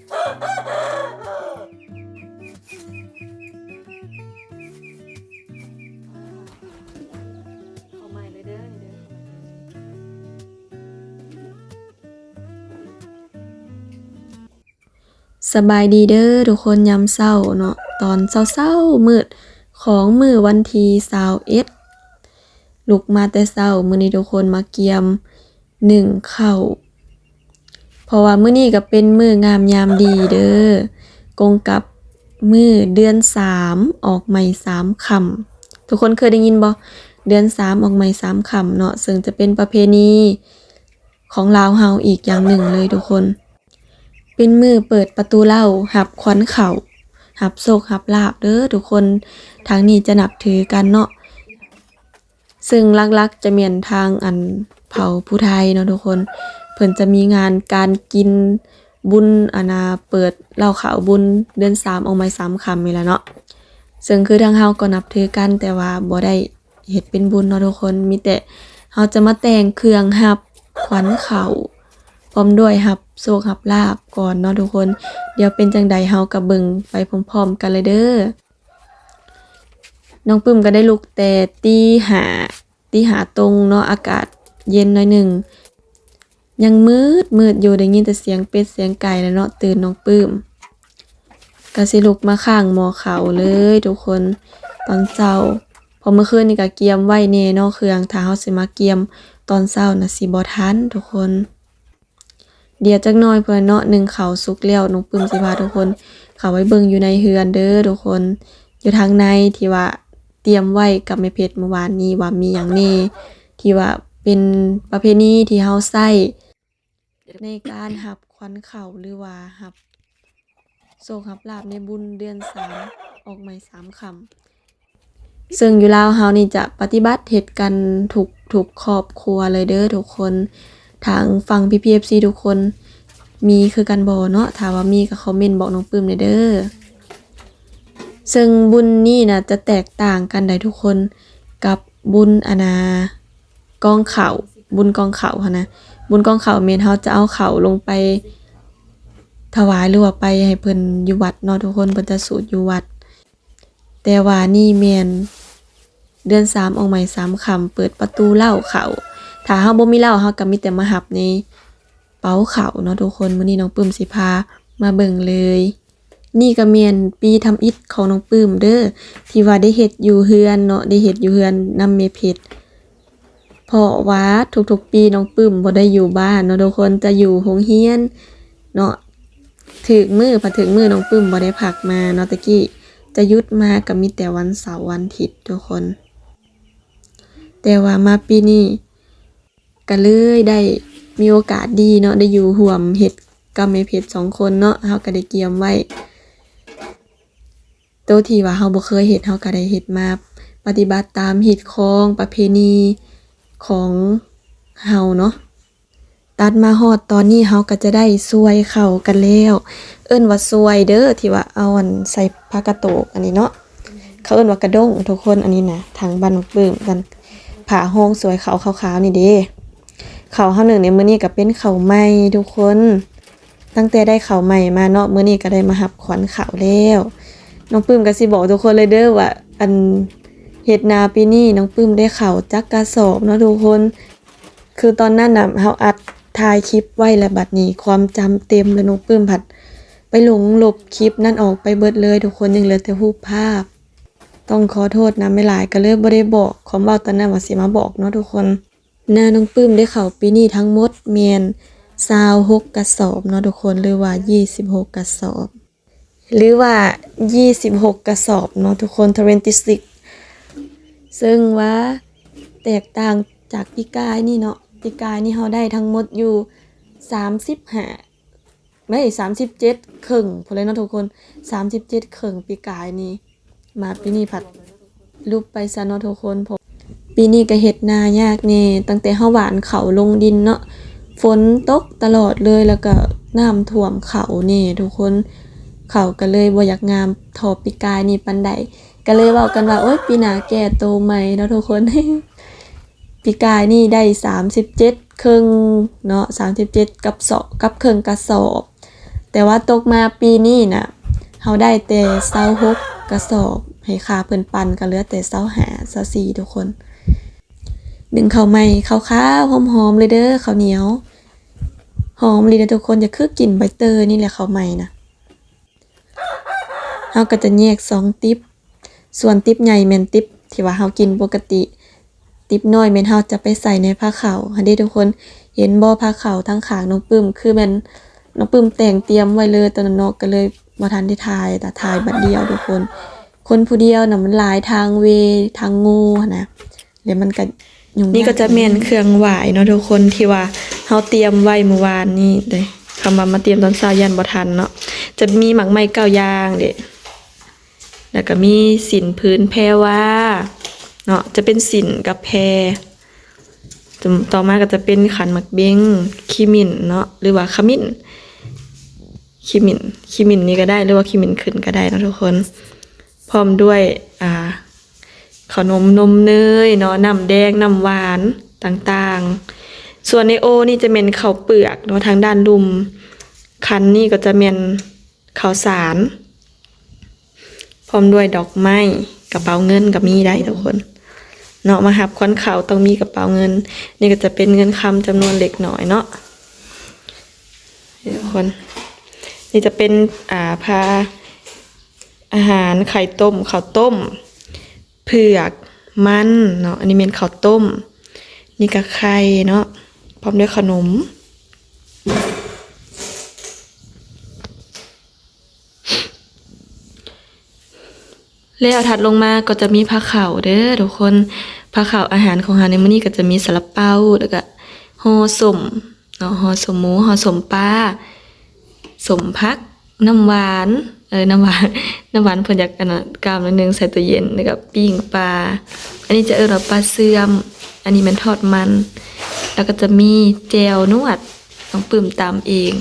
เอาใหม่เลยเด้อนี่เด้อสบายดีเด้อทุกคนยามเช้าเนาะตอนเช้าๆมืดของมื้อวันที่21ลุกมาแต่เช้ามื้อนี้ทุกคนมาเกียมนึ่งข้าวเพราะว่ามื้อนี้ก็เป็นมื้องามยามดีเด้อกงกับมื้อเดือน3ออกใหม่3ค่ำทุกคนเคยได้ยินบ่เดือน3ออกใหม่3ค่ำเนาะซึ่งจะเป็นประเพณีของลาวเฮาอีกอย่างหนึ่งเลยทุกคนเป็นมื้อเปิดประตูเหล้ารับขวัญเข้ารับโชครับลาภเด้อทุกคนทางนี้จะนับถือกันเนาะซึ่งหลักๆจะแม่นทางอันเผ่าผู้ไทยเนาะทุกคนเพิ่นจะมีงานการกินบุญเปิดเหล้าขาวบุญเดือน3ออกใหม่3ค่ำนี่แหละเนาะซึ่งคือทางเฮาก็นับถือกันแต่ว่าบ่ได้เฮ็ดเป็นบุญเนาะทุกคนมีแต่เฮาจะมาแต่งเครื่องรับขวัญเข้าพร้อมด้วยรับโชครับลาภก่อนเนาะทุกคนเดี๋ยวเป็นจังใดเฮาก็เบิ่งไปพร้อมๆกันเลยเด้อน้องปึ้มก็ได้ลุกแต่ตีห้าตรงเนาะอากาศเย็นหน่อยหนึ่งยังมืดอยู่ได้ยินแต่เสียงเป็ดเสียงไก่แล้วเนาะตื่นน้องปึ้มก็สิลุกมาข้างหม้อข้าวเลยทุกคนตอนเช้าพอเมื่อคืนนี่ก็เกียมไว้แน่เนาะเครื่องถ้าเฮาสิมาเกียมตอนเช้าน่ะสิบ่ทันทุกคนเดี๋ยวจักหน่อยเพิ่นเนาะนึ่งข้าวสุกแล้วน้องปึ้มสิพาทุกคนเข้าไปเบิ่งอยู่ในเรือนเด้อทุกคนอยู่ทางในที่ว่าเตรียมไว้กับแม่เพชรเมื่อวานนี้ว่ามีหยังแน่ที่ว่าเป็นประเพณีที่เฮาใช้ในการรับขวัญเข้าหรือว่ารับโชครับลาภในบุญเดือน3ออกใหม่3ค่ำซึ่งอยู่ลาวเฮานี่จะปฏิบัติเฮ็ดกันทุกครอบครัวเลยเด้อทุกคนทางฝั่งพี่ FC ทุกคนมีคือกันบ่เนาะถ้าว่ามีก็คอมเมนต์บอกน้องปึ้มหน่อยเด้อซึ่งบุญนี่น่ะจะแตกต่างกันได้ทุกคนกับบุญกองข้าวบุญกองข้าวหั้นนะบุญกองข้าวแม่นเฮาจะเอาข้าวลงไปถวายหรือว่าไปให้เพิ่นอยู่วัดเนาะทุกคนเพิ่นจะสูตรอยู่วัดแต่ว่านี่แม่นเดือน3ออกใหม่3ค่ำเปิดประตูเหล้าเข้าถ้าเฮาบ่มีเหล้าเฮาก็มีแต่มารับในเป๋าข้าวเนาะทุกคนมื้อนี้น้องปึ้มสิพามาเบิ่งเลยนี่ก็แม่นปีทำอิฐของน้องปึ้มเด้อที่ว่าได้เฮ็ดอยู่เรือนเนาะได้เฮ็ดอยู่เรือนนำแม่เพชรเพราะว่าทุกๆปีน้องปึ้มบ่ได้อยู่บ้านเนาะทุกคนจะอยู่โรงเรียนเนาะถึกมื้อน้องปึ้มบ่ได้พักมาเนาะตะกี้จะหยุดมาก็มีแต่วันเสาร์วันอาทิตย์ทุกคนแต่ว่ามาปีนี้ก็เลยได้มีโอกาสดีเนาะได้อยู่ร่วมเฮ็ดกับแม่เพชร2คนเนาะเฮาก็ได้เตรียมไว้โตที่ว่าเฮาบ่เคยเฮ็ดเฮาก็ได้เฮ็ดมาปฏิบัติตามฮีตของประเพณีของเฮาเนาะตัดมาฮอดตอนนี้เฮาก็จะได้ซวยเข้ากันแล้วเอิ้นว่าซวยเด้อที่ว่าเอาใส่ผ้ากระโตกอันนี้เนาะเขาเอิ้นว่ากระด้งทุกคนอันนี้นะทางบ้านน้องปึ้มกันผ้าห้องสวยขาวๆนี่เด้ข้าวเฮานึ่งในมื้อนี้ก็เป็นข้าวใหม่ทุกคนตั้งแต่ได้ข้าวใหม่มาเนาะมื้อนี้ก็ได้มารับขวัญข้าวแล้วน้องปึ้มก็สิบอกทุกคนเลยเด้อว่าอันเฮ็ดนาปีนี้น้องปึ้มได้ข้าวจักกระสอบเนาะทุกคนคือตอนนั้นน่ะเฮาอัดถ่ายคลิปไว้แล้วบัดนี้ความจำเต็มแล้วน้องปึ้มผัดไปหลงลบคลิปนั้นออกไปเบิดเลยทุกคนยังเหลือแต่รูปภาพต้องขอโทษนะไม่หลายก็เลยบ่ได้บอกความเว้าตอนนั้นว่าสิมาบอกเนาะทุกคนน้องปึ้มได้ข้าวปีนี้ทั้งหมดแม่น26กระสอบเนาะทุกคนหรือว่า26กระสอบหรือว่า26กระสอบเนาะทุกคน26ซึ่งว่าแตกต่างจากปีกายนี่เนาะปีกายนี่เฮาได้ทั้งหมดอยู่35ไม่37ครึ่งพุ่นเลยเนาะทุกคน37ครึ่งปีกายนี่มาปีนี้ผัดรูปไปซะเนาะทุกคนปีนี้ก็เฮ็ดนายากแน่ตั้งแต่เฮาหว่านข้าวลงดินเนาะฝนตกตลอดเลยแล้วก็น้ำท่วมข้าวนี่ทุกคนข้าวก็เลยบ่อยากงามเท่าปีกายนี่ปานใดก็เลยเว้ากันว่าโอ๊ยปีหน้าแก่โตใหม่เนาะทุกคน ปีกายนี่ได้37ครึ่งเนาะ37กับครึ่งกระสอบ แต่ว่าตกมาปีนี้น่ะเฮาได้แต่26กระสอบให้ค่าเพิ่นปันก็เหลือแต่25 24ทุกคนนึ่งข้าวใหม่ขาวๆหอมๆเลยเด้อข้าวเหนียวหอมเลยนะทุกคนจะคือกลิ่นใบเตยนี่แหละข้าวใหม่นะเฮาก็จะแยก2ติ๊บส่วนติ๊บใหญ่แม่นติ๊บที่ว่าเฮากินปกติติ๊บน้อยแม่นเฮาจะไปใส่ในผ้าขาวหันเด้ทุกคนเห็นบ่ผ้าขาวทั้งข้างน้องปึ้มคือแม่นน้องปึ้มแต่งเตรียมไว้เลยตอนนั้นเนาะก็เลยบ่ทันได้ถ่ายแต่ถ่ายบัดเดียวทุกคนคนผู้เดียวน่ะมันหลายทางเวทางงูหั้นนะเดี๋ยวมันก็ยุ่งนี่ก็จะแม่นเครื่องหวายเนาะทุกคนที่ว่าเฮาเตรียมไว้เมื่อวานนี้เด้คำว่ามาเตรียมตอนเช้ายันบ่ทันเนาะจะมีหมักไหม้9อย่างเด้แล้วก็มีสินพื้นแพรว่าเนาะจะเป็นสินกับแพรต่อมาก็จะเป็นขันหมักเบ้งขี้มิ่นเนาะหรือว่าขมิ้นขี้มิ่นนี่ก็ได้หรือว่าขี้มิ่นขึ้นก็ได้นะทุกคนพร้อมด้วยขนมนมเนยเนาะน้ำแดงน้ำหวานต่างๆส่วนในโอนี่จะเป็นข้าวเปลือกเนาะทางด้านลุมคันนี่ก็จะเป็นข้าวสารพร้อมด้วยดอกไม้กระเป๋าเงินก็มีได้ทุกคนเนาะมาหับควันเขาต้องมีกระเป๋าเงินนี่ก็จะเป็นเงินคำจำนวนเล็กหน่อยเนาะทุกคนนี่จะเป็นพาอาหารไข่ต้มข้าวต้มเผือกมันเนาะอันนี้เป็นข้าวต้มนี่ก็ไข่เนาะพร้อมด้วยขนมแล้วถัดลงมาก็จะมีผ้าขาวเด้อทุกคนผ้าขาวอาหารของเฮาในมื้อนี้ก็จะมีซาลาเปาแล้วก็ห่อส้มเนาะห่อส้มหมูห่อส้มปลาส้มผักน้ำหวานน้ำหวานเพิ่นอยากอันนั้นกามนิดนึงใส่ตู้เย็นแล้วก็ปิ้งปลาอันนี้จะว่าปลาเสื่อมอันนี้มันทอดมันแล้วก็จะมีแจ่วนวดต้องปึ้มตามเอง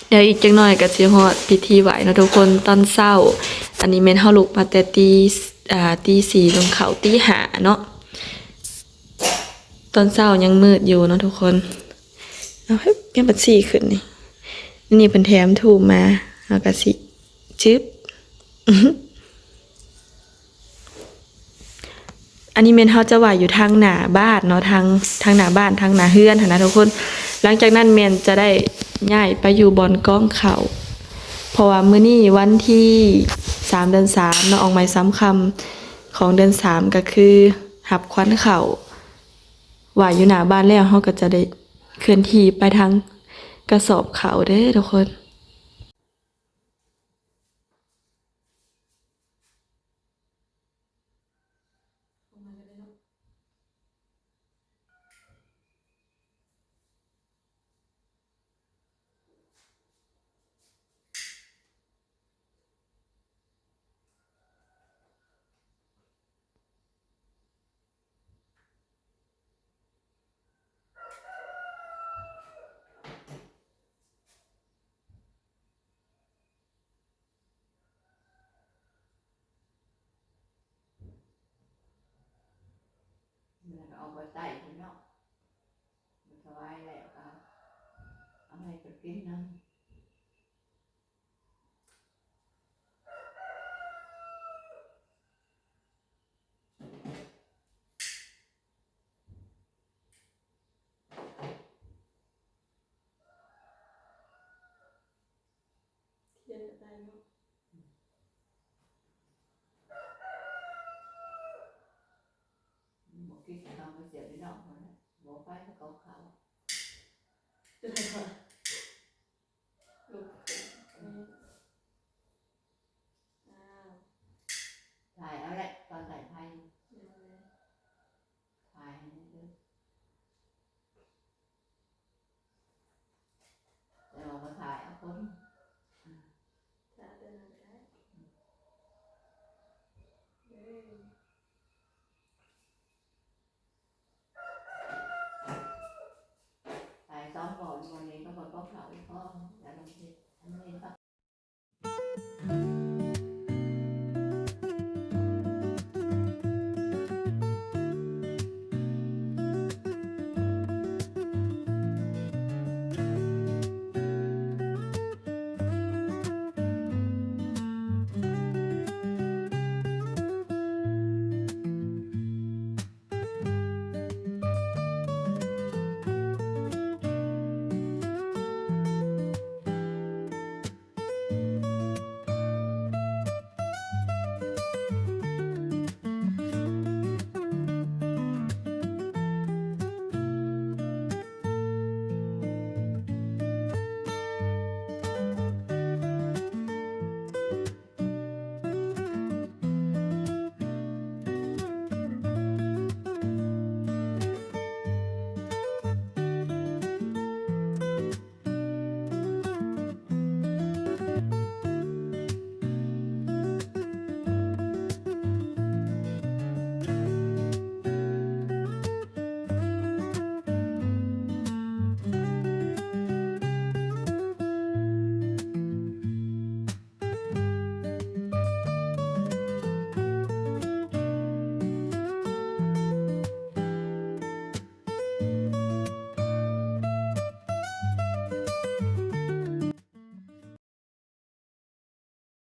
เดี๋ยวอีกจังหน่อยก็สิฮอดพิธีไหว้เนาะทุกคนตอนเช้าอันนี้แม่นเฮาลุกมาแต่ตี4ลงเขาตี5เนาะตอนเช้ายังมืดอยู่เนาะทุกคนเอาเฮ้ยยังบัด4ขึ้นนี่เพิ่นแถมถูกมาเฮาก็สิจึ๊บอันนี้แม่นเฮาจะไหว้อยู่ทางหน้าบ้านเนาะทางหน้าบ้านทางหน้าเฮือนหั่นนะทุกคนหลังจากนั้นแม่นจะได้ย้ายไปอยู่บอนก้องเขาเพราะว่ามื้อนี้วันที่3เดือน3เนาะออกหมายสำคัญของเดือน3ก็คือหับควันเขาไหว้อยู่หน้าบ้านแล้วเฮาก็จะได้เคลื่อนที่ไปทางกระสอบเขาเด้อทุกคนแล้วก็เอาไปใต้ที่เนาะมันสบายแล้วก็เอาให้เพิ่นกินนำ